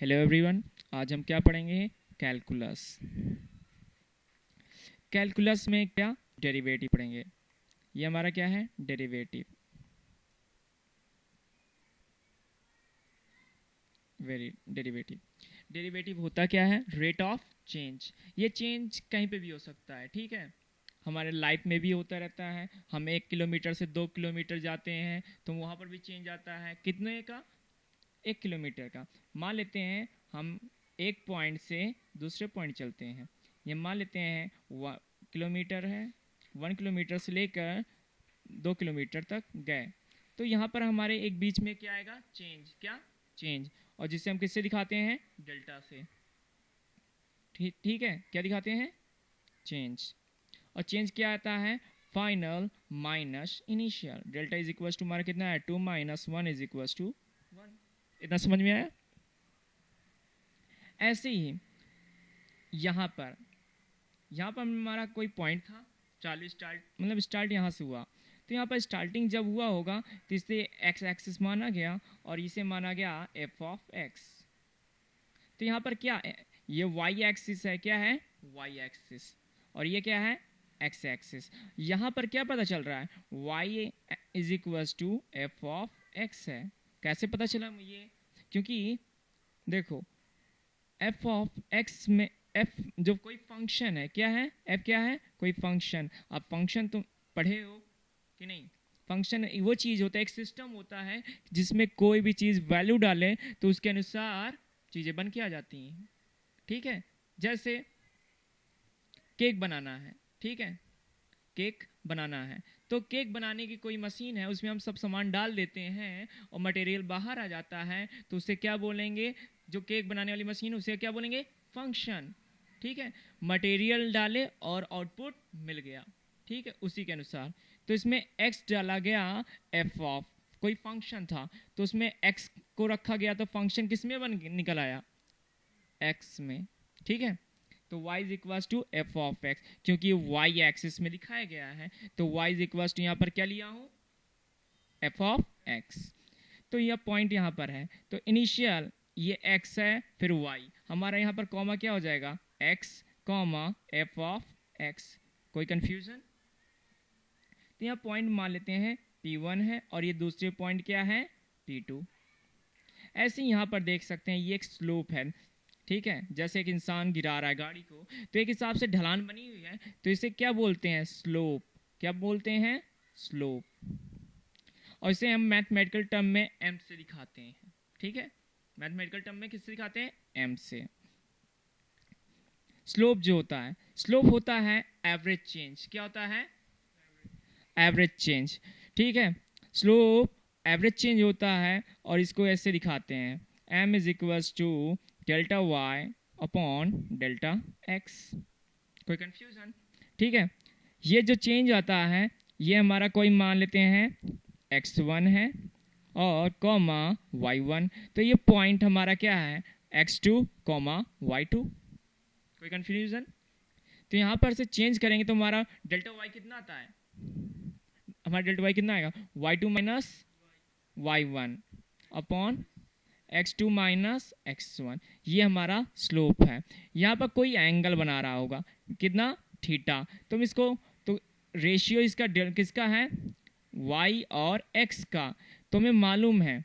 Hello everyone. आज हम क्या पढ़ेंगे? कैलकुलस। कैलकुलस में क्या डेरिवेटिव पढ़ेंगे। ये हमारा क्या है? डेरिवेटिव। Very derivative. डेरिवेटिव होता क्या है? Rate of change. ये चेंज कहीं पे भी हो सकता है, ठीक है। हमारे लाइफ में भी होता रहता है। हम 1 किलोमीटर से 2 किलोमीटर जाते हैं तो वहाँ पर भी चेंज आता है। कितने का? 1 किलोमीटर का। मान लेते हैं हम एक पॉइंट से दूसरे पॉइंट चलते हैं। ये मान लेते हैं 1 किलोमीटर है। 1 किलोमीटर से लेकर 2 किलोमीटर तक गए तो यहाँ पर हमारे एक बीच में क्या आएगा? चेंज। क्या? चेंज। और जिसे हम किससे दिखाते हैं? डेल्टा से। ठीक ठीक है। क्या दिखाते हैं? चेंज। और चेंज क्या आता है? Final minus initial. Delta is equal to हमारा कितना है? 2 - 1 इज इक्वल टू 1। इतना समझ में आया? ऐसे ही यहाँ पर हमारा कोई पॉइंट था। चालू स्टार्ट मतलब स्टार्ट यहाँ से हुआ। तो यहाँ पर स्टार्टिंग जब हुआ होगा तो इसे एक्स एक्सिस माना गया और इसे माना गया एफ ऑफ एक्स। तो यहाँ पर क्या है? ये वाई एक्सिस है। क्या है? Y axis. और ये क्या है? X axis. यहाँ पर क्या पता चल रहा है? Y is equal to f of x है। कैसे पता चला ये? क्योंकि देखो एफ ऑफ एक्स में एफ जो कोई फंक्शन है, क्या है? एफ क्या है? कोई फंक्शन। अब फंक्शन तुम पढ़े हो कि नहीं? फंक्शन वो चीज़ होता है, एक सिस्टम होता है जिसमें कोई भी चीज़ वैल्यू डाले तो उसके अनुसार चीज़ें बन के आ जाती हैं, ठीक है। जैसे केक बनाना है, ठीक है। केक बनाना है तो केक बनाने की कोई मशीन है, उसमें हम सब सामान डाल देते हैं और मटेरियल बाहर आ जाता है तो उसे क्या बोलेंगे? जो केक बनाने वाली मशीन है उसे क्या बोलेंगे? फंक्शन, ठीक है। मटेरियल डाले और आउटपुट मिल गया, ठीक है, उसी के अनुसार। तो इसमें x डाला गया, एफ ऑफ कोई फंक्शन था तो उसमें x को रखा गया तो फंक्शन किस में बन निकल आया? x में, ठीक है। तो y is equal to f of x, क्योंकि y एक्सिस में दिखाया गया है तो y इज इक्वल टू यहाँ पर क्या लिया हूँ? F of x. तो यह पॉइंट यहाँ पर है तो इनिशियल ये x है, फिर y हमारा यहाँ पर कॉमा क्या हो जाएगा? x comma F of x. कोई कंफ्यूजन? तो यहाँ पॉइंट मान लेते हैं P1 है और ये दूसरे पॉइंट क्या है? P2। ऐसे ही यहाँ पर देख सकते हैं ये एक स्लोप है, ठीक है। जैसे एक इंसान गिरा रहा है गाड़ी को तो एक हिसाब से ढलान बनी हुई है तो इसे क्या बोलते हैं? स्लोप। क्या बोलते हैं? स्लोप। और इसे हम मैथमेटिकल टर्म में एम से दिखाते हैं, ठीक है। मैथमेटिकल टर्म में किससे दिखाते हैं? एम से। स्लोप जो होता है, स्लोप होता है एवरेज चेंज। क्या होता है? एवरेज चेंज, ठीक है। स्लोप एवरेज चेंज होता है और इसको ऐसे दिखाते हैं m is equals to delta y upon delta x. कोई कंफ्यूजन? ठीक है। ये जो चेंज आता है ये हमारा कोई मान लेते हैं x1 है और कॉमा y1। तो ये पॉइंट हमारा क्या है? x2 comma y2। कोई कंफ्यूजन? तो यहाँ पर से चेंज करेंगे तो हमारा डेल्टा y कितना आता है? हमारा डेल्टा y कितना आएगा? y2 minus y1 upon x2 minus x1। ये हमारा स्लोप है। यहाँ पर कोई एंगल बना रहा होगा, कितना? थीटा। तुम इसको तो रेशियो इसका किसका है? y और x का। तुम्हें मालूम है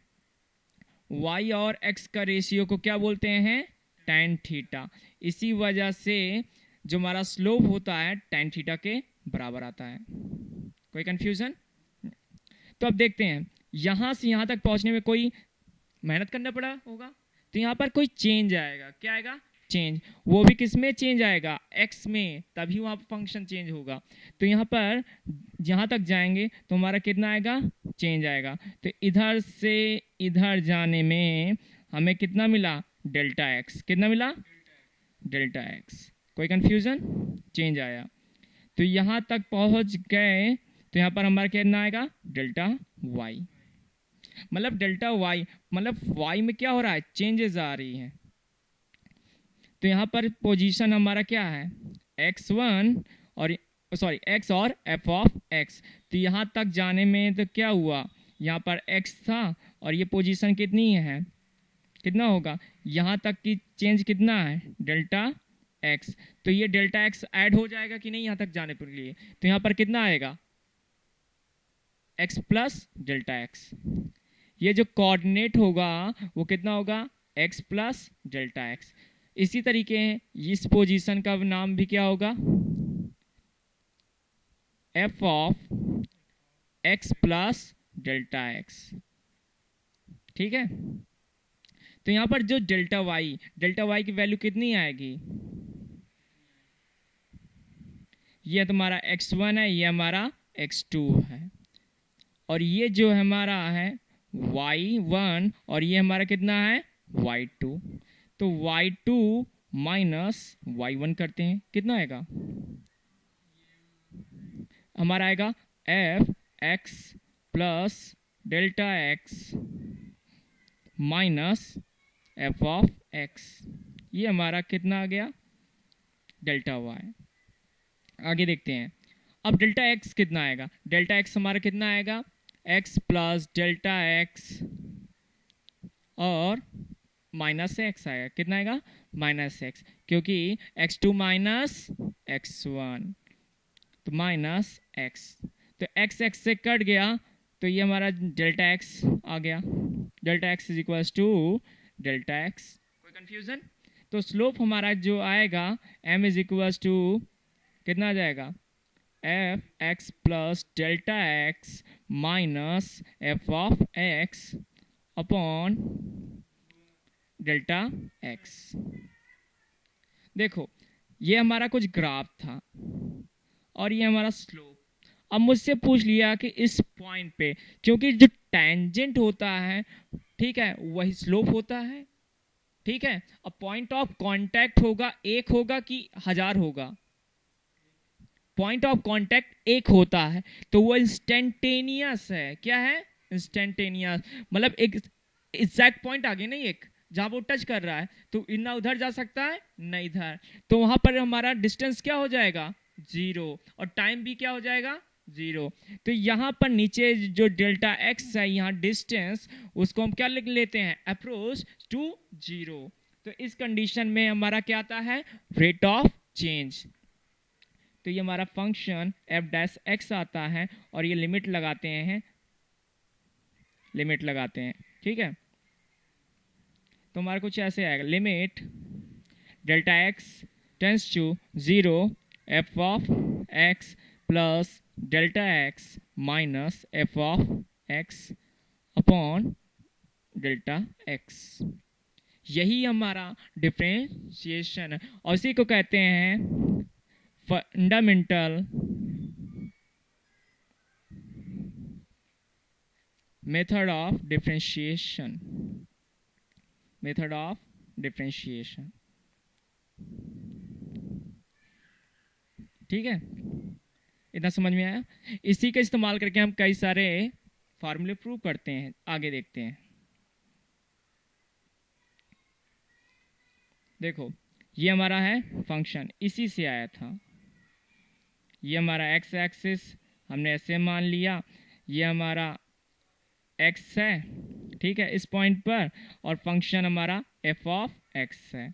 y और x का रेशियो को क्या बोलते हैं? tan theta. इसी वजह से जो हमारा स्लोप होता है tan थीटा के बराबर आता है। कोई कंफ्यूजन? तो अब देखते हैं यहां से यहां तक पहुंचने में कोई मेहनत करना पड़ा होगा तो यहाँ पर कोई चेंज आएगा। क्या आएगा? चेंज। वो भी किस में चेंज आएगा? x में, तभी वहाँ पर फंक्शन चेंज होगा। तो यहाँ पर जहाँ तक जाएंगे तो हमारा कितना आएगा? चेंज आएगा। तो इधर से इधर जाने में हमें कितना मिला? Delta x। कितना मिला? Delta x। कोई कंफ्यूजन? चेंज आया। तो यहाँ तक पहुँच गए तो यहाँ पर हमारा कितना आएगा? Delta y। मतलब डेल्टा y मतलब y में क्या हो रहा है? चेंजेस आ रही हैं। तो यहाँ पर पोजीशन हमारा क्या है? x1 और सॉरी x और f ऑफ x। तो यहाँ तक जाने में तो क्या हुआ? यहाँ पर x था और ये पोजीशन कितनी है? कितना होगा, यहाँ तक की चेंज कितना है डेल्टा एक्स, तो ये डेल्टा एक्स ऐड हो जाएगा कि नहीं यहाँ तक जाने के लिए, तो यहाँ पर कितना आएगा एक्स प्लस डेल्टा एक्स। ये जो कोऑर्डिनेट होगा वो कितना होगा एक्स प्लस डेल्टा एक्स। इसी तरीके इस पोजीशन का नाम भी क्या होगा F of x plus delta x. ठीक है, तो यहां पर जो डेल्टा वाई की वैल्यू कितनी आएगी, ये तुम्हारा x1 है, ये हमारा x2 है, और ये जो हमारा है y1 और ये हमारा कितना है y2। तो y2 माइनस y1 करते हैं, कितना आएगा हमारा आएगा F x plus delta x minus f of x, ये हमारा कितना आ गया डेल्टा वाई। आगे देखते हैं, अब डेल्टा एक्स कितना आएगा, डेल्टा एक्स हमारा कितना आएगा एक्स प्लस डेल्टा एक्स और माइनस एक्स आएगा, कितना आएगा माइनस एक्स, क्योंकि x2 माइनस x1 तो माइनस एक्स, तो एक्स एक्स से कट गया तो ये हमारा डेल्टा एक्स आ गया, delta x is equal to delta x. कोई कंफ्यूजन, तो स्लोप हमारा जो आएगा m इज इक्वल टू कितना आ जाएगा F x plus delta x minus f of x upon delta x. देखो ये हमारा कुछ ग्राफ था और ये हमारा स्लोप। अब मुझसे पूछ लिया कि इस पॉइंट पे, क्योंकि जो टेंजेंट होता है ठीक है वही स्लोप होता है, ठीक है। अब पॉइंट ऑफ कांटेक्ट होगा एक होगा कि हजार होगा, पॉइंट ऑफ कांटेक्ट एक होता है तो वो इंस्टेंटेनियस है। क्या है इंस्टेंटेनियस, मतलब एक एग्जैक्ट पॉइंट आगे नहीं, एक जहां वो टच कर रहा है तो ना उधर जा सकता है ना इधर, तो वहां पर हमारा डिस्टेंस क्या हो जाएगा जीरो और टाइम भी क्या हो जाएगा जीरो। तो यहाँ पर नीचे जो डेल्टा एक्स है यहाँ डिस्टेंस, उसको हम क्या लिख लेते हैं अप्रोच टू जीरो। तो इस कंडीशन में हमारा क्या आता है रेट ऑफ चेंज, तो ये हमारा फंक्शन एफ डैश एक्स आता है और ये लिमिट लगाते हैं, लिमिट लगाते हैं ठीक है। तो हमारा कुछ ऐसे आएगा limit delta x tends to zero f of x plus delta x minus f of x upon delta x. यही हमारा डिफरेंशिएशन है और इसी को कहते हैं fundamental method of differentiation, method of differentiation. ठीक है, इतना समझ में आया। इसी का इस्तेमाल करके हम कई सारे फार्मूले प्रूव करते हैं, आगे देखते हैं। देखो ये हमारा है फंक्शन, इसी से आया था, ये हमारा एक्स एक्सिस हमने ऐसे मान लिया, ये हमारा एक्स है ठीक है इस पॉइंट पर, और फंक्शन हमारा एफ ऑफ एक्स है।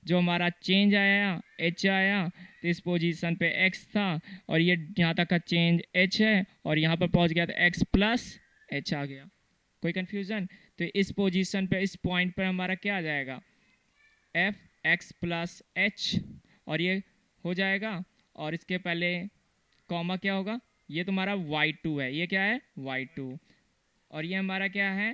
जो हमारा चेंज आया एच आया तो इस पोजीशन पे एक्स था और ये यहाँ तक का चेंज एच है और यहाँ पर पहुँच गया तो एक्स प्लस एच आ गया। कोई कंफ्यूजन, तो इस पोजीशन पे इस पॉइंट पर हमारा क्या आ जाएगा एफ एक्स प्लस एच और ये हो जाएगा, और इसके पहले कॉमा क्या होगा, ये तुम्हारा y2 है, ये क्या है y2 और ये हमारा क्या है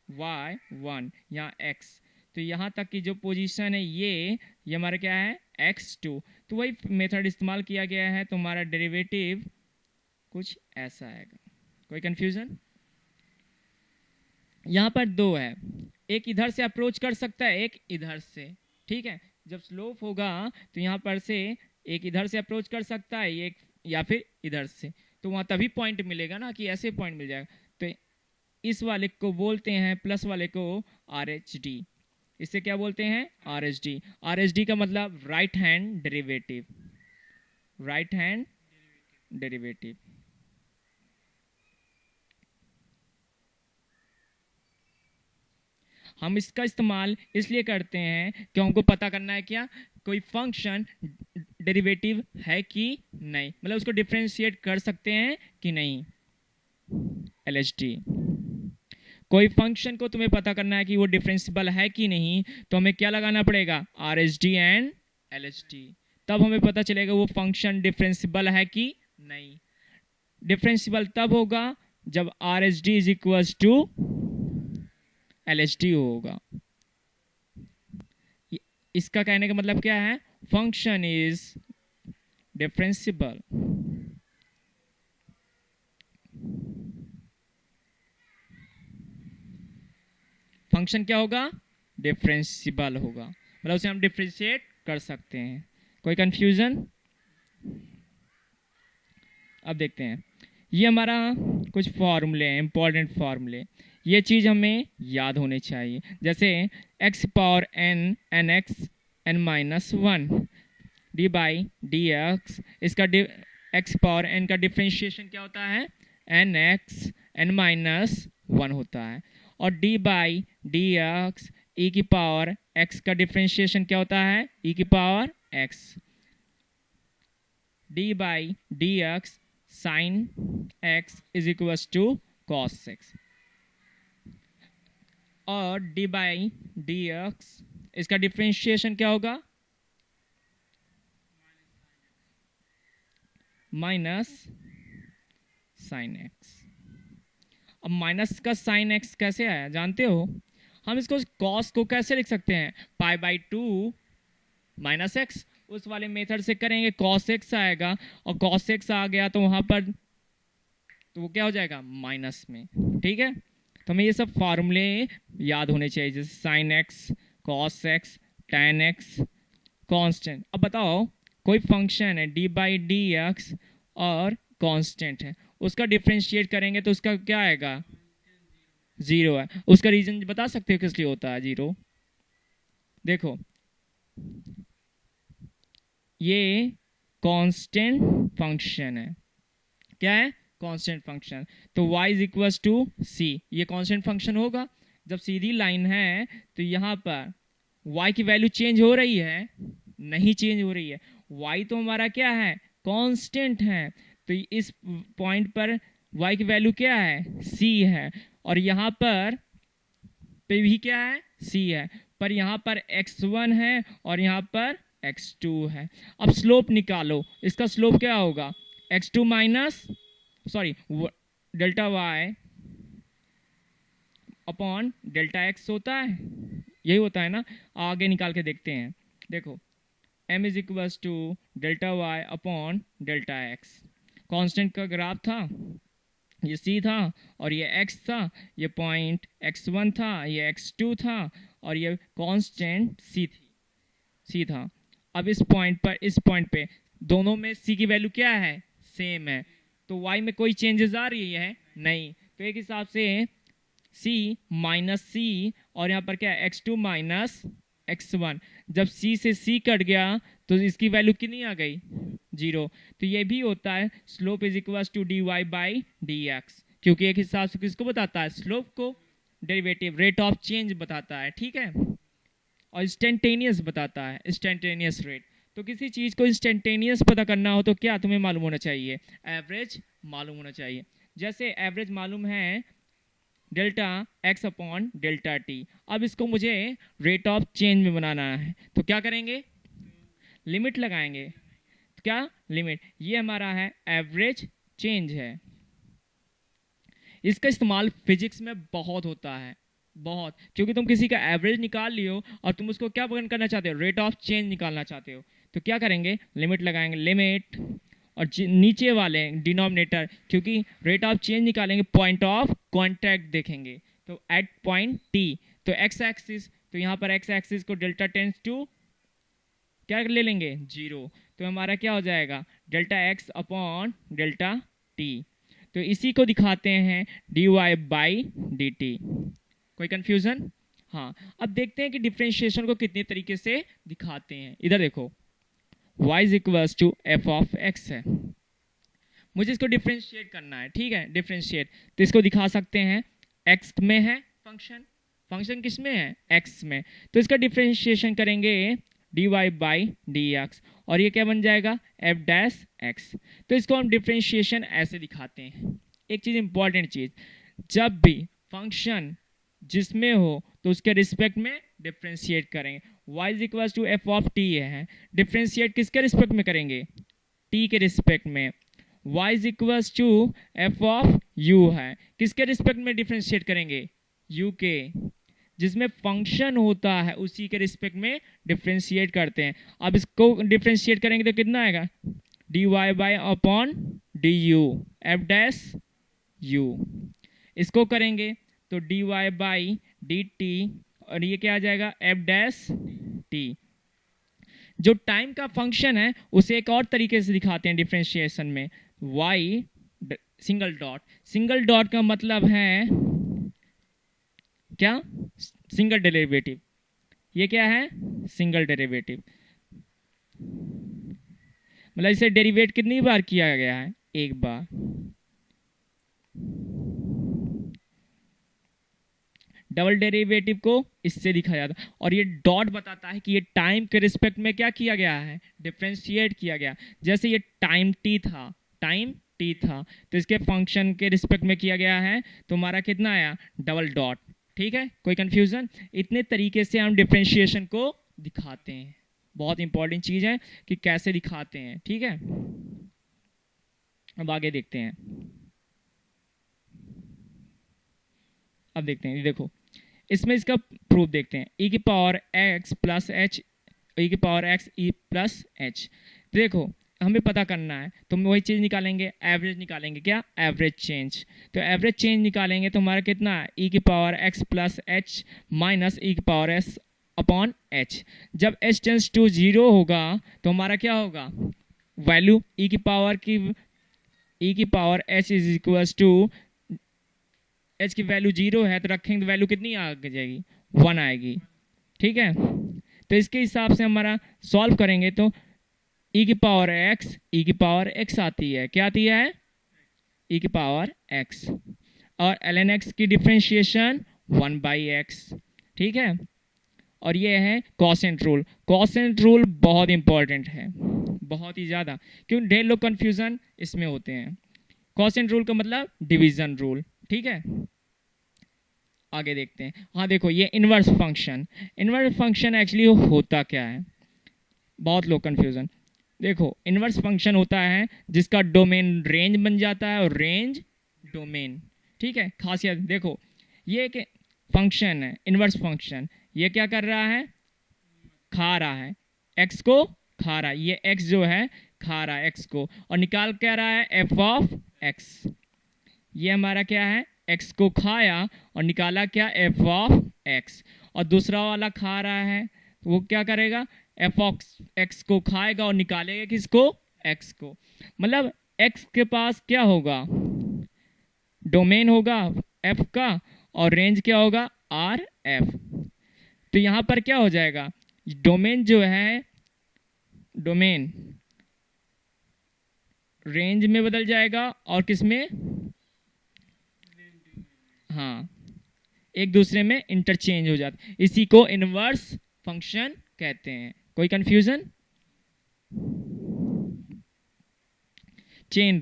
y1 यहाँ x, तो यहाँ तक की जो पोजीशन है ये हमारा क्या है x2। तो वही मेथड इस्तेमाल किया गया है, तो हमारा डेरिवेटिव कुछ ऐसा आएगा। कोई कंफ्यूजन, यहाँ पर दो है, एक इधर से अप्रोच कर सकता है एक इधर से, ठीक है। जब स्लोप होगा तो यहाँ पर से एक इधर से अप्रोच कर सकता है एक या फिर इधर से, तो वहाँ तभी पॉइंट मिलेगा ना कि ऐसे पॉइंट मिल जाएगा। तो इस वाले को बोलते हैं प्लस वाले को आर एच डी, इसे क्या बोलते हैं R H D. R H D का मतलब right hand derivative, right hand derivative. हम इसका इस्तेमाल इसलिए करते हैं कि हमको पता करना है क्या कोई फंक्शन डेरिवेटिव है कि नहीं, मतलब उसको डिफरेंशिएट कर सकते हैं कि नहीं। LHD, कोई फंक्शन को तुम्हें पता करना है कि वो डिफरेंशिएबल है कि नहीं, तो हमें क्या लगाना पड़ेगा, RHD एंड LHD, तब हमें पता चलेगा वो फंक्शन डिफरेंशिएबल है कि नहीं। डिफरेंशिएबल तब होगा जब RHD is equal to LHD होगा। इसका कहने का मतलब क्या है, फंक्शन इज डिफरेंशिएबल। फंक्शन क्या होगा, डिफरेंशिएबल होगा, मतलब उसे हम डिफरेंशिएट कर सकते हैं। कोई कंफ्यूजन? अब देखते हैं, ये हमारा कुछ फॉर्मूले हैं, इंपॉर्टेंट फॉर्मूले, ये चीज़ हमें याद होने चाहिए। जैसे x power n n x n minus one d by D x, इसका x पावर n का डिफ्रेंशिएशन क्या होता है, n x n minus one होता है, और d by D x e की पावर x का डिफ्रेंशिएशन क्या होता है, ई की power x, d by D x sine x is equal to cos x, और डी बाई डी एक्स इसका डिफ्रेंशिएशन क्या होगा, माइनस साइन एक्स। अब माइनस का साइन एक्स कैसे आया जानते हो, हम इसको कॉस को कैसे लिख सकते हैं, pi by two minus x, उस वाले मेथड से करेंगे कॉस एक्स आएगा, और कॉस एक्स आ गया तो वहां पर तो वो क्या हो जाएगा माइनस में। ठीक है, तो हमें ये सब फार्मूले याद होने चाहिए, जैसे sign x, cos x, tan x, constant. अब बताओ कोई फंक्शन है डी बाई डी एक्स और कांस्टेंट है, उसका डिफरेंशिएट करेंगे तो उसका क्या आएगा, जीरो है। उसका रीजन बता सकते हो किस लिए होता है जीरो? देखो ये कांस्टेंट फंक्शन है, क्या है, कांस्टेंट फंक्शन, तो y इज इक्वल टू सी, ये कांस्टेंट फंक्शन होगा। जब सीधी लाइन है तो यहाँ पर y की वैल्यू चेंज हो रही है, नहीं चेंज हो रही है, y तो हमारा क्या है, कांस्टेंट है, तो इस पॉइंट पर y की वैल्यू क्या है, c है, और यहाँ पर पे भी क्या है, c है, पर यहाँ पर x1 है और यहाँ पर x2 है। अब स्लोप निकालो, इसका स्लोप क्या होगा, x2 minus sorry delta y upon delta x होता है, यही होता है ना। आगे निकाल के देखते हैं, देखो m is equal to delta y upon delta x, constant का ग्राफ था, ये c था और ये x था, ये पॉइंट x1 था, ये x2 था, और ये कांस्टेंट c था। अब इस पॉइंट पे दोनों में c की वैल्यू क्या है, सेम है, तो y में कोई चेंजेस आ रही है नहीं, तो एक हिसाब से c माइनस सी, और यहाँ पर क्या है x2 माइनस x1, जब c से c कट गया तो इसकी वैल्यू कितनी आ गई, जीरो। तो ये भी होता है slope is equal to d y by D x, क्योंकि एक हिसाब से किसको बताता है, स्लोप को, डेरिवेटिव रेट ऑफ चेंज बताता है, ठीक है, और इंस्टेंटेनियस बताता है, इंस्टेंटेनियस रेट। तो किसी चीज को इंस्टेंटेनियस पता करना हो तो क्या तुम्हें मालूम होना चाहिए, एवरेज मालूम होना चाहिए। जैसे एवरेज मालूम है delta x upon delta T, अब इसको मुझे रेट ऑफ चेंज में बनाना है, तो क्या करेंगे, लिमिट लगाएंगे। तो क्या लिमिट, ये हमारा है एवरेज चेंज है, इसका इस्तेमाल फिजिक्स में बहुत होता है, बहुत, क्योंकि तुम किसी का एवरेज निकाल लियो और तुम उसको क्या करना चाहते हो, रेट ऑफ चेंज निकालना चाहते हो, तो क्या करेंगे, लिमिट लगाएंगे, लिमिट, और नीचे वाले डिनोमिनेटर, क्योंकि रेट ऑफ चेंज निकालेंगे पॉइंट ऑफ कांटेक्ट देखेंगे, तो एट पॉइंट टी, तो एक्स एक्सिस, तो यहाँ पर एक्स एक्सिस को डेल्टा टेंस टू क्या ले लेंगे, जीरो, तो हमारा क्या हो जाएगा, delta x upon delta t, तो इसी को दिखाते हैं d y by d t. कोई कंफ्यूजन? हाँ, अब देखते हैं कि डिफरेंशिएशन को कितने तरीके से दिखाते हैं। इधर देखो y is equals to f of x है, मुझे इसको डिफरेंशिएट करना है, ठीक है, डिफरेंशिएट, तो इसको दिखा सकते हैं x में है फंक्शन, फंक्शन किस में है, एक्स में, तो इसका डिफ्रेंशिएशन करेंगे dy बाई dx, और ये क्या बन जाएगा, एफ डैश एक्स। तो इसको हम डिफ्रेंशिएशन ऐसे दिखाते हैं। एक चीज इंपॉर्टेंट चीज, जब भी फंक्शन जिसमें हो तो उसके रिस्पेक्ट में डिफ्रेंशिएट करेंगे। y is equal to f of t है, डिफ्रेंशिएट किसके रिस्पेक्ट में करेंगे, t के रिस्पेक्ट में। y is equal to f of u है, किसके रिस्पेक्ट में डिफ्रेंशिएट करेंगे, u के, जिसमें फंक्शन होता है उसी के रिस्पेक्ट में डिफ्रेंशिएट करते हैं। अब इसको डिफ्रेंशिएट करेंगे तो कितना आएगा, dy by upon D U F dash u। इसको करेंगे तो dy बाई डी टी, और ये क्या आ जाएगा, एफ डैश टी। जो टाइम का फंक्शन है उसे एक और तरीके से दिखाते हैं डिफ्रेंशिएशन में, y single dot. Single dot का मतलब है क्या, सिंगल डेरिवेटिव। ये क्या है, सिंगल डेरिवेटिव, मतलब इसे डेरिवेट कितनी बार किया गया है, एक बार। डबल डेरिवेटिव को इससे दिखाया जाता है, और ये डॉट बताता है कि ये टाइम के रिस्पेक्ट में क्या किया गया है, डिफ्रेंशिएट किया गया। जैसे ये टाइम टी था, टाइम टी था, तो इसके फंक्शन के रिस्पेक्ट में किया गया है, तो हमारा कितना आया, डबल डॉट। ठीक है, कोई कंफ्यूजन। इतने तरीके से हम डिफ्रेंशिएशन को दिखाते हैं। बहुत इंपॉर्टेंट चीज है कि कैसे दिखाते हैं। ठीक है, अब आगे देखते हैं। अब देखते हैं, देखो इसमें इसका प्रूफ देखते हैं, e की power x plus H, e की power x e plus H. देखो हमें पता करना है तो हम वही चीज निकालेंगे, एवरेज निकालेंगे, क्या, एवरेज चेंज। तो एवरेज चेंज निकालेंगे तो हमारा कितना है, e की power x plus h minus e की पावर s अपॉन h। जब h टेंस टू 0 होगा तो हमारा क्या होगा, वैल्यू e की power h is equal to, h की वैल्यू 0 है तो रखेंगे तो वैल्यू कितनी आ जाएगी, 1 आएगी। ठीक है, तो इसके हिसाब से हमारा सॉल्व करेंगे तो e की पावर x आती है, क्या आती है, e की पावर x, और ln x की डिफ्रेंशिएशन 1 बाई एक्स। ठीक है, और ये है कॉसेंट रूल। कॉसेंट रूल बहुत इंपॉर्टेंट है, बहुत ही ज़्यादा, क्यों ढेर लोग कंफ्यूजन इसमें होते हैं। कॉसेंट रूल का मतलब डिवीजन रूल। ठीक है, आगे देखते हैं। हाँ देखो, ये इनवर्स फंक्शन एक्चुअली होता क्या है, बहुत लोग कंफ्यूजन। देखो इनवर्स फंक्शन होता है जिसका डोमेन रेंज बन जाता है, और रेंज डोमेन। ठीक है, खासियत देखो, ये एक फंक्शन है इनवर्स फंक्शन, ये क्या कर रहा है, खा रहा है, एक्स को खा रहा है, ये एक्स जो है खा रहा है एक्स को, और निकाल क्या रहा है, एफ ऑफ एक्स। ये हमारा क्या है, एक्स को खाया और निकाला क्या, एफ ऑफ एक्स। और दूसरा वाला खा रहा है तो वो क्या करेगा, एफ ऑफ एक्स को खाएगा और निकालेगा किसको, एक्स को। मतलब एक्स के पास क्या होगा, डोमेन होगा एफ का, और रेंज क्या होगा, आर एफ। तो यहां पर क्या हो जाएगा, डोमेन जो है, डोमेन रेंज में बदल जाएगा, और किस में, हाँ, एक दूसरे में इंटरचेंज हो जाता है। इसी को इनवर्स फंक्शन कहते हैं। कोई कंफ्यूजन। चेन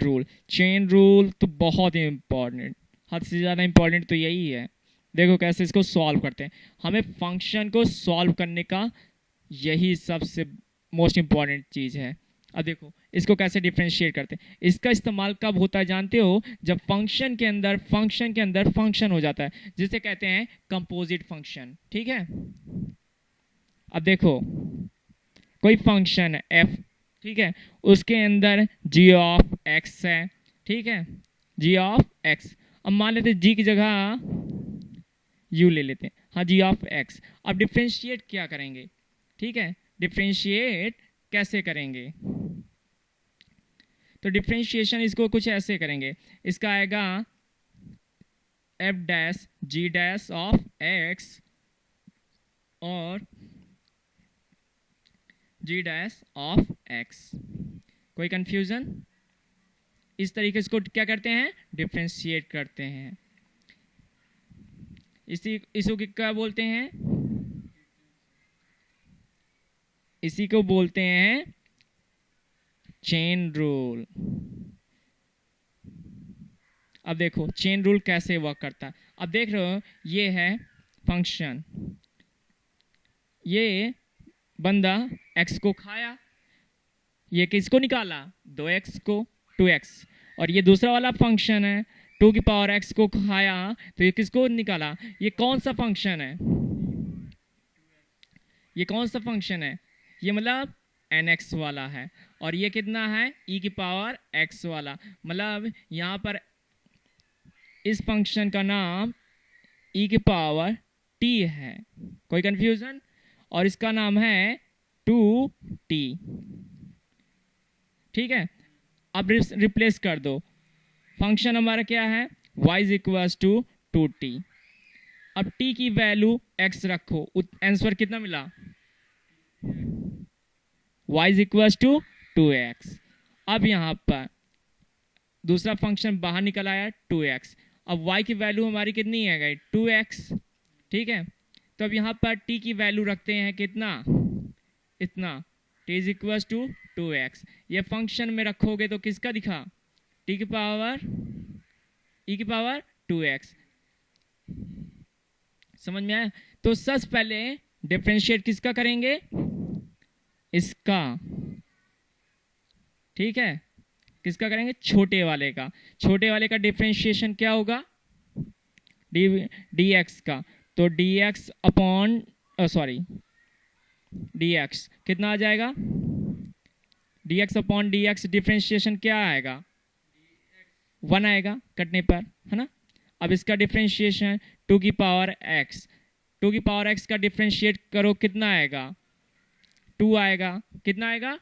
रूल तो बहुत ही इंपॉर्टेंट, हद से ज़्यादा इंपॉर्टेंट तो यही है। देखो कैसे इसको सॉल्व करते हैं, हमें फंक्शन को सॉल्व करने का यही सबसे मोस्ट इंपॉर्टेंट चीज़ है। अब देखो इसको कैसे डिफरेंशिएट करते हैं। इसका इस्तेमाल कब होता है जानते हो, जब फंक्शन के अंदर फंक्शन हो जाता है, जिसे कहते हैं कंपोजिट फंक्शन। ठीक है, अब देखो कोई फंक्शन है f, ठीक है, उसके अंदर g ऑफ x है। ठीक है, g ऑफ x, अब मान लेते g की जगह u ले लेते हैं, हाँ g ऑफ x। अब डिफरेंशिएट क्या करेंगे, ठीक है, डिफरेंशिएट कैसे करेंगे, तो डिफरेंशिएशन इसको कुछ ऐसे करेंगे, इसका आएगा f dash g dash of x और g डैश ऑफ x। कोई कंफ्यूजन। इस तरीके से इसको क्या करते हैं, डिफरेंशिएट करते हैं। इसी को क्या बोलते हैं? इसी को बोलते हैं चेन रूल। अब देखो चेन रूल कैसे वर्क करता है। अब देख रहे हो ये है फंक्शन, ये बंदा x को खाया, ये किसको निकाला? 2x को, 2x। और ये दूसरा वाला फंक्शन है 2 की पावर x को खाया, तो ये किसको निकाला? ये कौन सा फंक्शन है? ये कौन सा फंक्शन है? ये मतलब nx वाला है। और ये कितना है? e की पावर x वाला। मतलब यहाँ पर इस फंक्शन का नाम e की पावर t है, कोई कंफ्यूजन? और इसका नाम है 2t, ठीक है। अब रिप्लेस कर दो, फंक्शन हमारा क्या है? y is equal to 2t। अब t की वैल्यू x रखो, आंसर कितना मिला? y is equal to 2x। अब यहां पर दूसरा फंक्शन बाहर निकल आया 2x। अब y की वैल्यू हमारी कितनी है गई? 2x, ठीक है। तो अब यहां पर t की वैल्यू रखते हैं कितना? इतना, t is equal to 2x। ये फंक्शन में रखोगे तो किसका दिखा? t की पावर e की पावर 2x। समझ में आया? तो सबसे पहले डिफरेंशिएट किसका करेंगे? इसका, ठीक है। किसका करेंगे? छोटे वाले का। छोटे वाले का डिफरेंशिएशन क्या होगा? dx का। तो dx अपॉन सॉरी dx कितना आ जाएगा? dx अपॉन dx डिफरेंशिएशन क्या आएगा? 1 आएगा कटने पर, है ना। अब इसका डिफरेंशिएशन 2 की पावर x, 2 की पावर x का डिफरेंशिएट करो, कितना आएगा? 2 आएगा। कितना आएगा?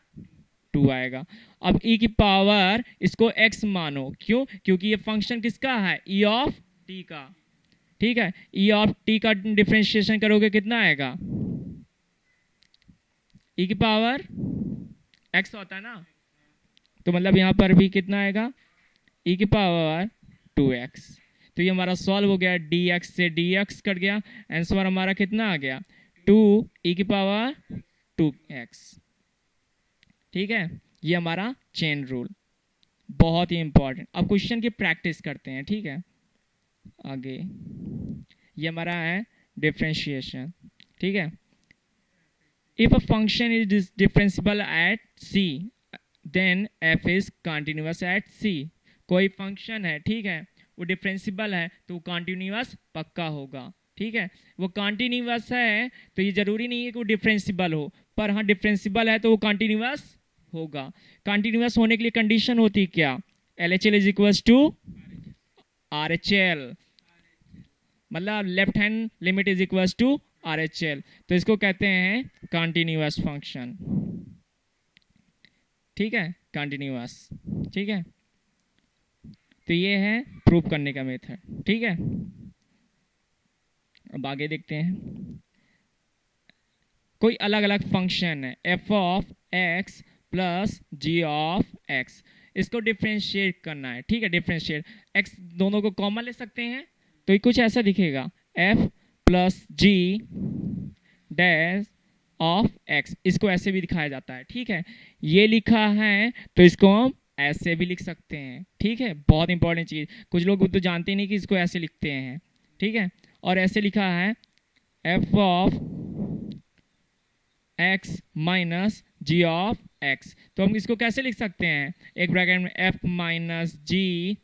2 आएगा। अब e की पावर इसको x मानो, क्यों? क्योंकि ये फंक्शन किसका है? e ऑफ t का, ठीक है। e ऑफ t का डिफरेंशिएशन करोगे कितना आएगा? e की पावर x होता है ना, तो मतलब यहां पर भी कितना आएगा? e की पावर 2x। तो ये हमारा सॉल्व हो गया, dx से dx कट गया, आंसर हमारा कितना आ गया? 2 e की पावर 2x, ठीक है। ये हमारा चेन रूल, बहुत ही इंपॉर्टेंट। अब क्वेश्चन की प्रैक्टिस करते हैं, ठीक है। आगे ये हमारा है डिफरेंशिएशन, ठीक है। If a function is differentiable at c then f is continuous at c। कोई फंक्शन है, ठीक है, वो डिफरेंशिएबल है तो वो कंटिन्यूअस पक्का होगा, ठीक है। वो कंटिन्यूअस है तो ये जरूरी नहीं है कि वो डिफरेंशिएबल हो, पर हाँ डिफरेंशिएबल है तो वो कंटिन्यूअस होगा। कंटिन्यूअस होने के लिए कंडीशन होती क्या? LHL is equal to RHL, मतलब left hand limit is equal to RHL। तो इसको कहते हैं कंटिन्यूअस फंक्शन, ठीक है, कंटिन्यूअस, ठीक है। तो ये है प्रूव करने का मेथड, ठीक है। अब आगे देखते हैं। कोई अलग अलग फंक्शन है f of x plus g of x, इसको डिफरेंशिएट करना है, ठीक है। डिफरेंशिएट x दोनों को कॉमन ले सकते हैं, तो ये कुछ ऐसा दिखेगा f plus g dash of x, इसको ऐसे भी दिखाया जाता है, ठीक है। ये लिखा है तो इसको हम ऐसे भी लिख सकते हैं, ठीक है। बहुत इंपॉर्टेंट चीज, कुछ लोग तो जानते नहीं कि इसको ऐसे लिखते हैं, ठीक है। और ऐसे लिखा है f of x minus g of x, तो हम इसको कैसे लिख सकते हैं? एक ब्रैकेट में f माइनस g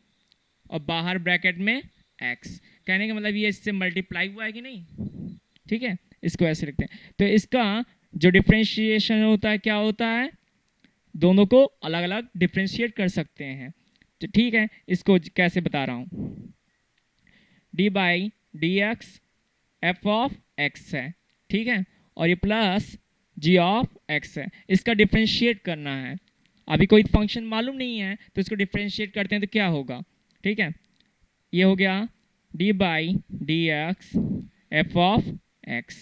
और बाहर ब्रैकेट में x। कहने का मतलब ये इससे मल्टीप्लाई हुआ है कि नहीं, ठीक है। इसको ऐसे लिखते हैं। तो इसका जो डिफरेंशिएशन होता है क्या होता है? दोनों को अलग अलग डिफरेंशिएट कर सकते हैं, तो ठीक है। इसको कैसे बता रहा हूं, d by D x F of x है, ठीक है, और ये प्लस g ऑफ x है। इसका डिफरेंशिएट करना है। अभी कोई फंक्शन मालूम नहीं है तो इसको डिफरेंशिएट करते हैं तो क्या होगा, ठीक है। ये हो गया d by D x F of x,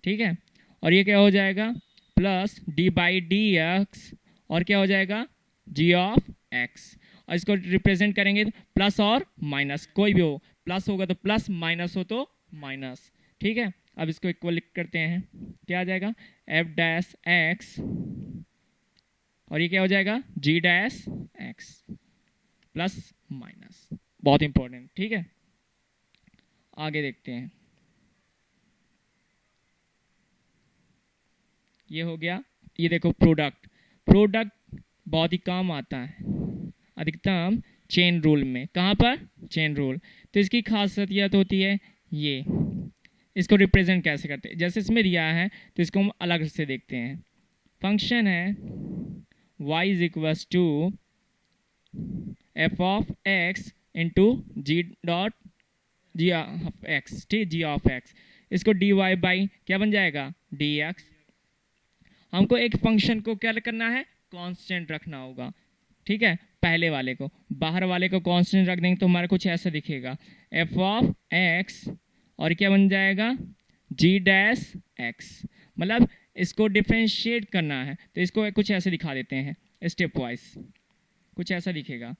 ठीक है। और ये क्या हो जाएगा? Plus d by D x और क्या हो जाएगा? g of x। और इसको रिप्रेजेंट करेंगे प्लस और माइनस, कोई भी हो, प्लस होगा तो प्लस, माइनस हो तो माइनस, ठीक है। अब इसको इक्वल लिख करते हैं, क्या आ जाएगा एफ डैश एक्स और ये क्या हो जाएगा जी डैश एक्स प्लस माइनस। बहुत इंपॉर्टेंट, ठीक है। आगे देखते हैं, ये हो गया। ये देखो प्रोडक्ट, प्रोडक्ट बहुत ही काम आता है अधिकतम चेन रूल में। कहाँ पर चेन रूल। तो इसकी खासियत होती है ये, इसको रिप्रेजेंट कैसे करते हैं। जैसे इसमें दिया है तो इसको हम अलग से देखते हैं। फंक्शन है y is equals to f of x into g dot g of x, ठीक, जी ऑफ एक्स। इसको डी वाई बाई क्या बन जाएगा डी एक्स। हमको एक फंक्शन को क्या करना है कांस्टेंट रखना होगा, ठीक है। पहले वाले को, बाहर वाले को कांस्टेंट रख देंगे तो हमारा कुछ ऐसा दिखेगा एफ ऑफ एक्स और क्या बन जाएगा जी डैश एक्स। मतलब इसको डिफ्रेंशिएट करना है तो इसको कुछ ऐसे दिखा देते हैं स्टेप वाइज। कुछ ऐसा दिखेगा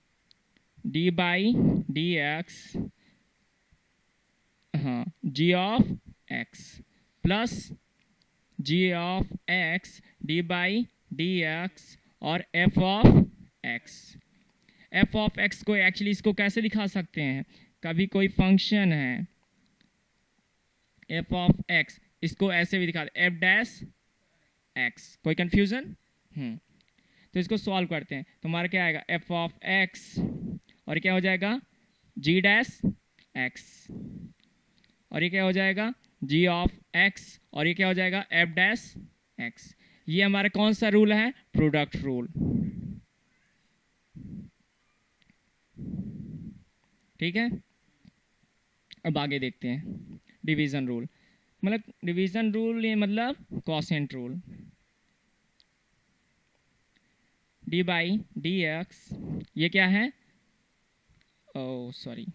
डी बाई डी एक्स, हाँ, G of x plus G of x D by D x और F of X. F of x को एक्चुअली इसको कैसे दिखा सकते हैं, कभी कोई फंक्शन है एफ ऑफ एक्स, इसको ऐसे भी दिखा दे एफ डैश एक्स। कोई कंफ्यूजन? तो इसको सॉल्व करते हैं तो हमारा क्या आएगा एफ ऑफ एक्स और क्या हो जाएगा जी डैश एक्स और ये क्या हो जाएगा जी ऑफ एक्स और ये क्या हो जाएगा एफ डैश एक्स। ये हमारा कौन सा रूल है प्रोडक्ट रूल, ठीक है। अब आगे देखते हैं डिवीजन रूल। मतलब डिवीजन रूल ये मतलब quotient rule. D by D x ये क्या है, ओ सॉरी,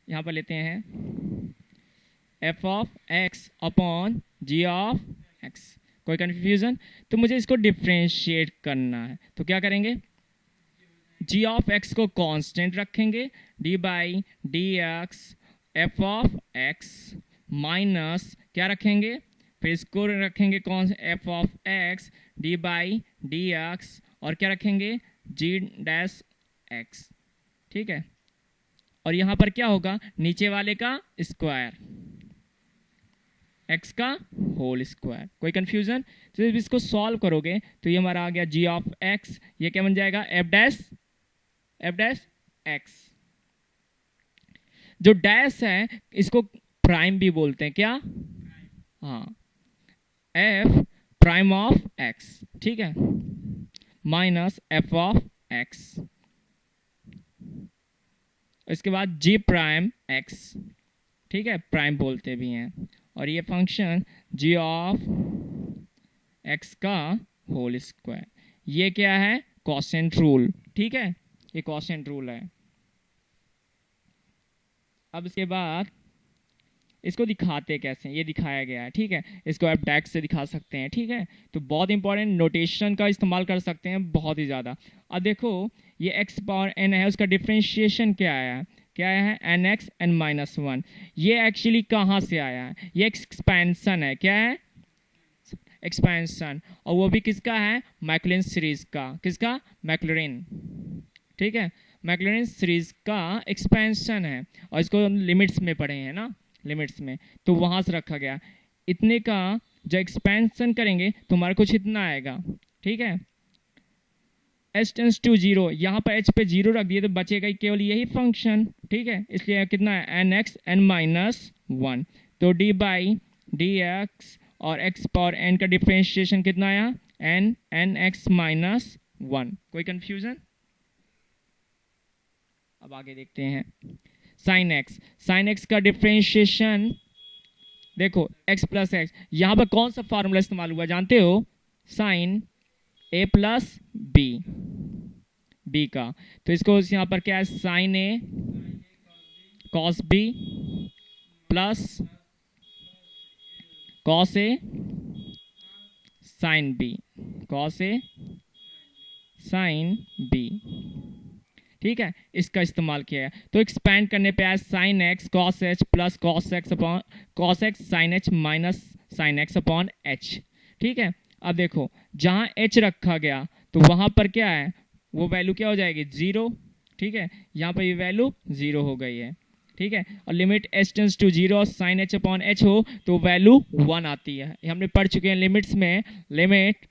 यहाँ पर लेते हैं f of x upon g of x. कोई कंफ्यूजन? तो मुझे इसको डिफ्रेंशिएट करना है तो क्या करेंगे जी ऑफ एक्स को कांस्टेंट रखेंगे d by D x F of x minus क्या रखेंगे फिर इसको रखेंगे कौन से f of x D by D x और क्या रखेंगे जी डैश एक्स, ठीक है। और यहाँ पर क्या होगा नीचे वाले का स्क्वायर एक्स का होल स्क्वायर। कोई कंफ्यूजन? तो जब इसको सॉल्व करोगे तो ये हमारा आ गया जी ऑफ एक्स, ये क्या बन जाएगा एफ डैश एक्स। जो डैश है इसको प्राइम भी बोलते हैं, क्या? हाँ, एफ प्राइम ऑफ एक्स, ठीक है, माइनस एफ ऑफ एक्स। इसके बाद जी प्राइम एक्स, ठीक है, प्राइम बोलते भी हैं। और ये फंक्शन जी ऑफ एक्स का होल स्क्वायर, ये क्या है कोसेंट रूल, ठीक है, ये कोसेंट रूल है। अब इसके बाद इसको दिखाते कैसे, ये दिखाया गया है, ठीक है। इसको आप डैक्स से दिखा सकते हैं, ठीक है। तो बहुत इंपॉर्टेंट नोटेशन का इस्तेमाल कर सकते हैं बहुत ही ज़्यादा। अब देखो ये एक्स पावर एन है, उसका डिफ्रेंशिएशन क्या आया है, क्या आया है n x n minus one. ये एक्चुअली कहाँ से आया है, ये एक्सपेंशन है, क्या है एक्सपेंशन, और वो भी किसका है मैक्लॉरिन सीरीज का, किसका मैक्लॉरिन, ठीक है, मैक्लॉरिन सीरीज का एक्सपेंशन है। और इसको लिमिट्स में पढ़े हैं ना, लिमिट्स में, तो वहाँ से रखा गया इतने का। जब एक्सपेंशन करेंगे तो हमारा कुछ इतना आएगा, ठीक है। h टेंस टू जीरो, यहाँ पर h पे जीरो रख दिए तो बचेगा केवल यही फंक्शन, ठीक है। इसलिए कितना है n x n minus one. तो डी बाई डी एक्स और x पावर n का डिफ्रेंशिएशन कितना आया n n x minus one. कोई कंफ्यूजन? अब आगे देखते हैं साइन एक्स। साइन एक्स का डिफ्रेंशिएशन देखो x प्लस एक्स, यहाँ पर कौन सा फार्मूला इस्तेमाल हुआ जानते हो, साइन a प्लस बी का। तो इसको यहाँ पर क्या है sine a cos b plus cos a sine b, cos a sine b। ठीक है, इसका इस्तेमाल किया है। तो एक्सपैंड करने पे आया sine x cos h plus cos x upon cos x sine h minus sine x upon h. ठीक है, अब देखो जहाँ एच रखा गया तो वहाँ पर क्या है, वो वैल्यू क्या हो जाएगी, 0। ठीक है, यहाँ पर ये वैल्यू 0 हो गई है। ठीक है, और limit h tends to 0 sine h upon h हो तो वैल्यू 1 आती है। ये हमने पढ़ चुके हैं लिमिट्स में, limit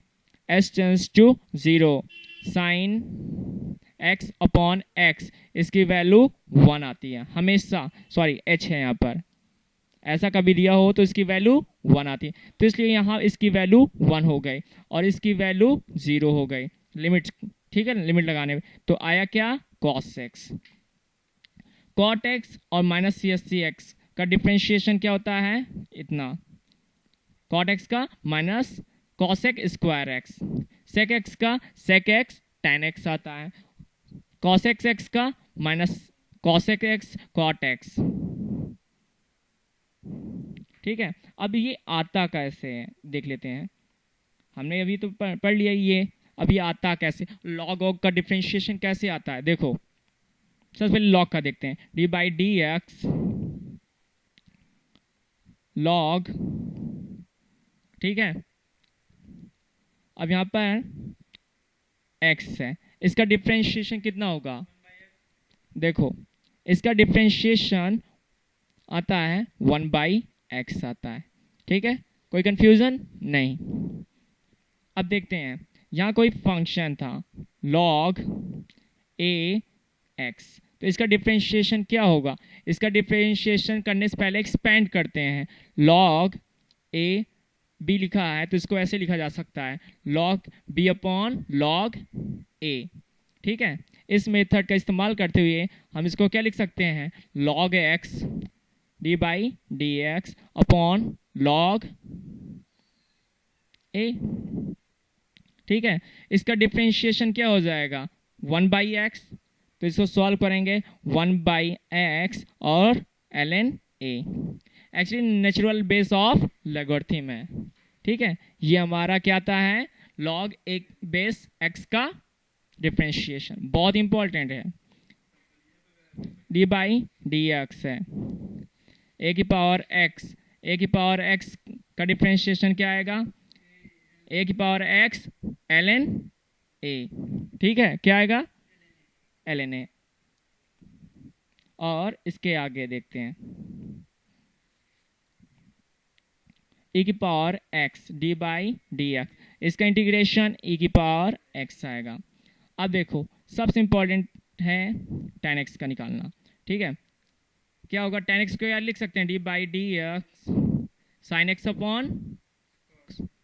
h tends to 0 sine x upon x, इसकी वैल्यू 1 आती है हमेशा। सॉरी एच है यहाँ पर, ऐसा कभी दिया हो तो इसकी वैल्यू 1 आती है, तो इसलिए यहाँ इसकी वैल्यू 1 हो गई और इसकी वैल्यू 0 हो गई लिमिट। ठीक है, लिमिट लगाने में तो आया क्या, कॉस एक्स। कॉट एक्स और minus c s c x का डिफ्रेंशिएशन क्या होता है, इतना, कॉट एक्स का minus cosec square x, sec x का सेक एक्स टेन एक्स आता है, कॉसेक एक्स का minus cosec x cot x. ठीक है, अब ये आता कैसे है देख लेते हैं, हमने अभी तो पढ़ लिया ये, अब ये आता कैसे, लॉग ऑग का डिफ्रेंशिएशन कैसे आता है, देखो सबसे पहले लॉग का देखते हैं, D by D x log. ठीक है, अब यहाँ पर x है, इसका डिफ्रेंशिएशन कितना होगा, देखो इसका डिफ्रेंशिएशन आता है 1/x आता है। ठीक है, कोई कंफ्यूजन नहीं। अब देखते हैं, यहाँ कोई फंक्शन था log a x, तो इसका डिफ्रेंशिएशन क्या होगा, इसका डिफ्रेंशिएशन करने से पहले एक्सपेंड करते हैं, log a b लिखा है तो इसको ऐसे लिखा जा सकता है log b upon log a। ठीक है, इस मेथड का इस्तेमाल करते हुए हम इसको क्या लिख सकते हैं, log x d by D x upon log a। ठीक है, इसका डिफ्रेंशिएशन क्या हो जाएगा, 1/x, तो इसको सॉल्व करेंगे 1/x और ln a, actually natural base of logarithm है। ठीक है, ये हमारा क्या आता है, log एक बेस x का डिफ्रेंशिएशन, बहुत इंपॉर्टेंट है, d बाई डी एक्स है, a की पावर x का डिफ्रेंशिएशन क्या आएगा, a की पावर x ln a। ठीक है, क्या आएगा, ln a। और इसके आगे देखते हैं, e की power x d by D x, इसका इंटीग्रेशन e की पावर x आएगा। अब देखो सबसे इंपॉर्टेंट है tan x का निकालना। ठीक है, क्या होगा, tan x को यार लिख सकते हैं d by D x sine x upon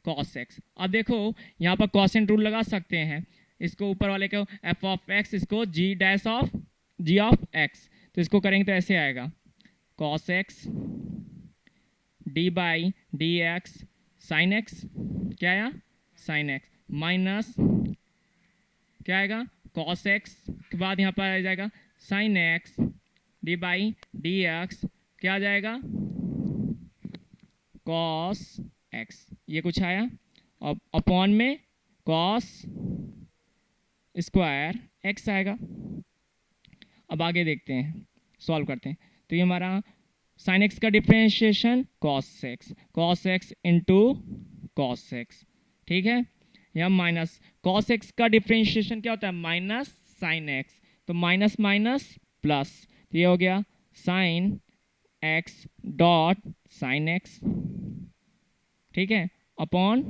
cos x. अब देखो यहाँ पर कॉसेंट रूल लगा सकते हैं, इसको ऊपर वाले को f ऑफ x, इसको g dash of g of x, तो इसको करेंगे तो ऐसे आएगा cos x D by D x sine x, क्या आया साइन एक्स, माइनस क्या आएगा कॉस एक्स के बाद यहाँ पर आ जाएगा sine x D by D x, क्या आ जाएगा कॉस एक्स, ये कुछ आया, और अपॉन में कॉस स्क्वायर एक्स आएगा। अब आगे देखते हैं, सॉल्व करते हैं, तो ये हमारा साइन एक्स का differentiation cos x into cos x. ठीक है, यहाँ माइनस कॉस एक्स का डिफ्रेंशिएशन क्या होता है, माइनस साइन एक्स, तो माइनस माइनस प्लस, तो ये हो गया sine x dot sine x. ठीक है, अपॉन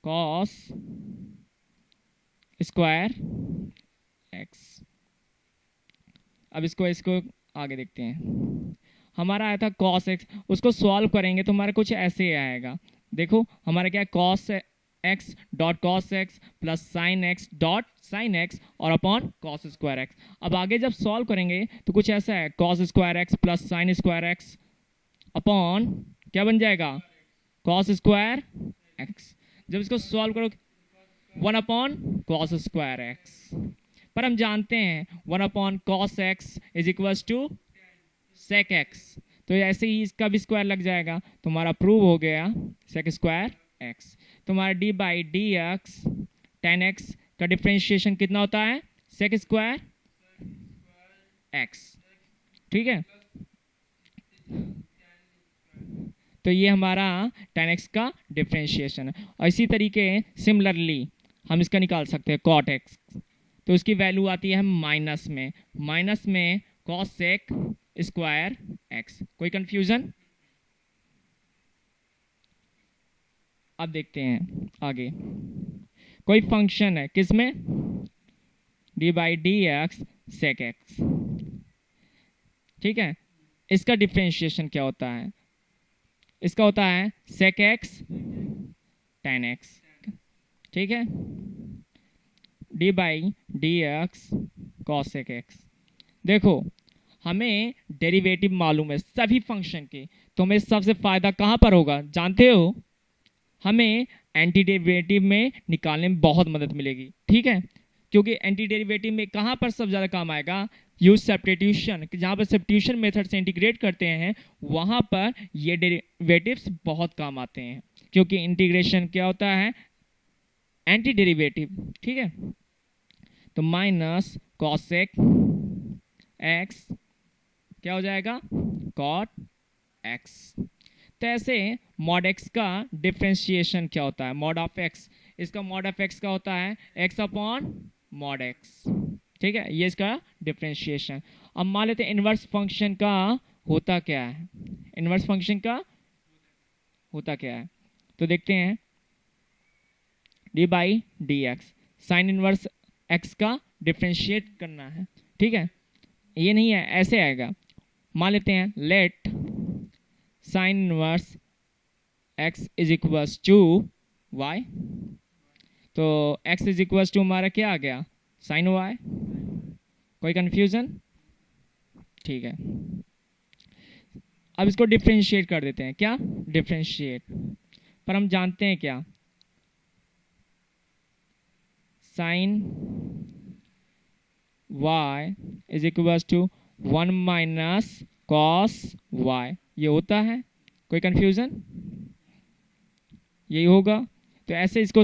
कॉस स्क्वायर एक्स। अब इसको आगे देखते हैं, हमारा आया था कॉस एक्स, उसको सॉल्व करेंगे तो हमारा कुछ ऐसे आएगा, देखो हमारा क्या है cos x dot cos x plus sine x dot sine x और अपॉन कॉस स्क्वायर एक्स। अब आगे जब सॉल्व करेंगे तो कुछ ऐसा है cos square x plus sine square x upon क्या बन जाएगा कॉस स्क्वायर एक्स। जब इसको सॉल्व करो 1 अपॉन कॉस स्क्वायर एक्स, पर हम जानते हैं 1 upon cos x is equals to sec x, तो ऐसे ही इसका भी स्क्वायर लग जाएगा, तो हमारा प्रूव हो गया सेक स्क्वायर एक्स। तो हमारा D by D x tan x का डिफ्रेंशिएशन कितना होता है सेक स्क्वायर एक्स, ठीक है। तो ये हमारा tan x का डिफ्रेंशिएशन है। और इसी तरीके सिमिलरली हम इसका निकाल सकते हैं cot x, तो इसकी वैल्यू आती है माइनस में cos sec स्क्वायर x। कोई कंफ्यूजन? अब देखते हैं आगे, कोई फंक्शन है किसमें, d by D x sec x, ठीक है। इसका डिफ्रेंशिएशन क्या होता है, इसका होता है सेक एक्स tan एक्स, ठीक है, d by D x cosec x. देखो हमें डेरिवेटिव मालूम है सभी फंक्शन के, तो हमें सबसे फायदा कहाँ पर होगा जानते हो, हमें एंटी डेरिवेटिव में निकालने में बहुत मदद मिलेगी, ठीक है। क्योंकि एंटी डेरिवेटिव में कहाँ पर सबसे ज़्यादा काम आएगा, यूज सब्स्टिट्यूशन, जहाँ पर सब्स्टिट्यूशन मेथड से इंटीग्रेट करते हैं वहाँ पर ये डेरिवेटिव्स बहुत काम आते हैं, क्योंकि इंटीग्रेशन क्या होता है, एंटी डेरिवेटिव, ठीक है। तो माइनस कॉसेक एक्स क्या हो जाएगा, कॉट एक्स। तो ऐसे मॉड एक्स का डिफ्रेंशिएशन क्या होता है, मॉड ऑफ एक्स, इसका मॉड ऑफ एक्स का होता है एक्स अपॉन मॉड एक्स, ठीक है, ये इसका डिफ्रेंशिएशन। अब मान लेते हैं इनवर्स फंक्शन का होता क्या है, इनवर्स फंक्शन का होता क्या है, तो देखते हैं D by D x, sign inverse x का डिफ्रेंशिएट करना है, ठीक है। ये नहीं है, ऐसे आएगा, मान लेते हैं let sine inverse x is equals to y, तो x इज इक्वल्स टू हमारा क्या आ गया, साइन वाई। कोई कंफ्यूजन? ठीक है, अब इसको डिफ्रेंशिएट कर देते हैं, क्या डिफ्रेंशिएट, पर हम जानते हैं क्या, sine y is equals to 1 minus cos y, ये होता है। कोई कंफ्यूजन? यही होगा, तो ऐसे इसको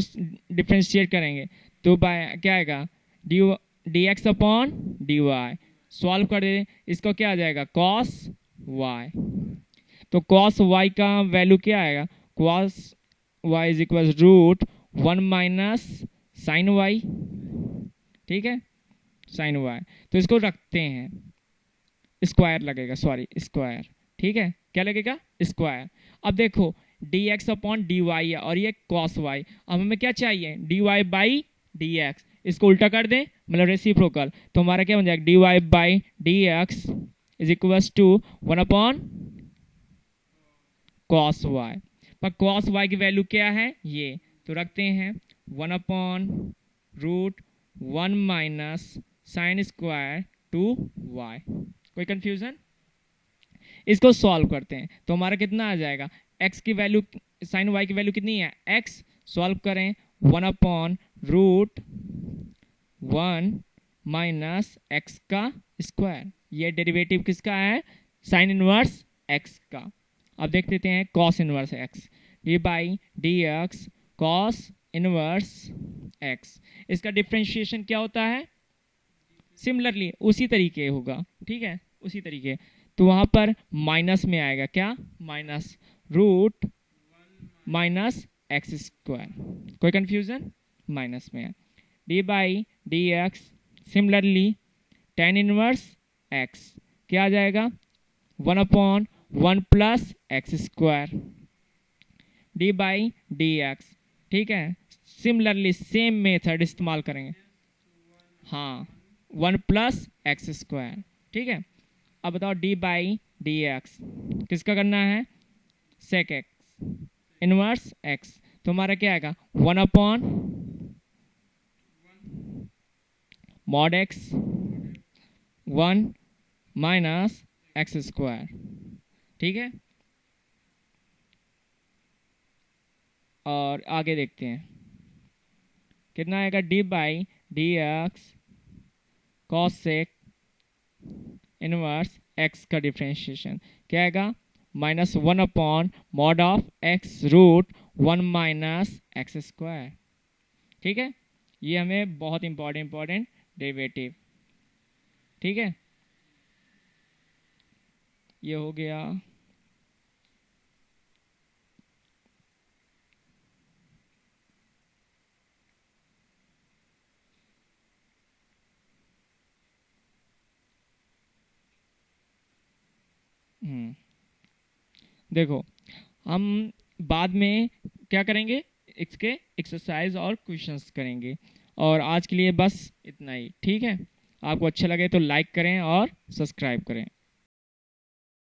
डिफ्रेंशिएट करेंगे तो बाय क्या आएगा, d x upon d y, solve कर दे, इसको क्या आ जाएगा, कॉस वाई। तो कॉस वाई का वैल्यू क्या आएगा, cos y is equal root 1 minus sine y, ठीक है, साइन वाई। तो इसको रखते हैं, स्क्वायर लगेगा, सॉरी स्क्वायर, ठीक है, क्या लगेगा, स्क्वायर। अब देखो d x upon d y है और ये कॉस वाई, अब हमें क्या चाहिए, d y by D x, इसको उल्टा कर दें मतलब रेसिप्रोकल, तो हमारा क्या बन जाएगा, d y by D x is equals to 1 upon cos y, पर कॉस वाई की वैल्यू क्या है ये, तो रखते हैं 1 upon root 1 minus sine square to y. कोई कंफ्यूजन? इसको सॉल्व करते हैं तो हमारा कितना आ जाएगा, x की वैल्यू, साइन y की वैल्यू कितनी है, x, सॉल्व करें 1 अपॉन रूट 1 माइनस x का स्क्वायर, ये डेरिवेटिव किसका है, साइन इनवर्स x का। अब देख लेते हैं cos inverse x, d by D x cos inverse x, इसका डिफ्रेंशिएशन क्या होता है, सिमिलरली उसी तरीके होगा, ठीक है, उसी तरीके, तो वहां पर माइनस में आएगा, क्या minus root minus x square. कोई कंफ्यूजन? माइनस में है, d by D x, similarly tan inverse x क्या आ जाएगा, 1 upon 1 plus x square, d by D x, ठीक है, सिमिलरली सेम मेथड इस्तेमाल करेंगे, हाँ 1 प्लस एक्स स्क्वायर, ठीक है। अब बताओ डी बाई डी एक्स किसका करना है, सेक एक्स इनवर्स एक्स, तो हमारा क्या आएगा 1 upon mod x 1 minus x square, ठीक है। और आगे देखते हैं कितना आएगा, d by D x cosec inverse x का डिफ्रेंशिएशन क्या आएगा, minus 1 upon mod of x root 1 minus x square, ठीक है। ये हमें बहुत इंपॉर्टेंट डेरिवेटिव। ठीक है, ये हो गया। देखो, हम बाद में क्या करेंगे, इसके एक्सरसाइज और क्वेश्चंस करेंगे। और आज के लिए बस इतना ही। ठीक है, आपको अच्छा लगे तो लाइक करें और सब्सक्राइब करें।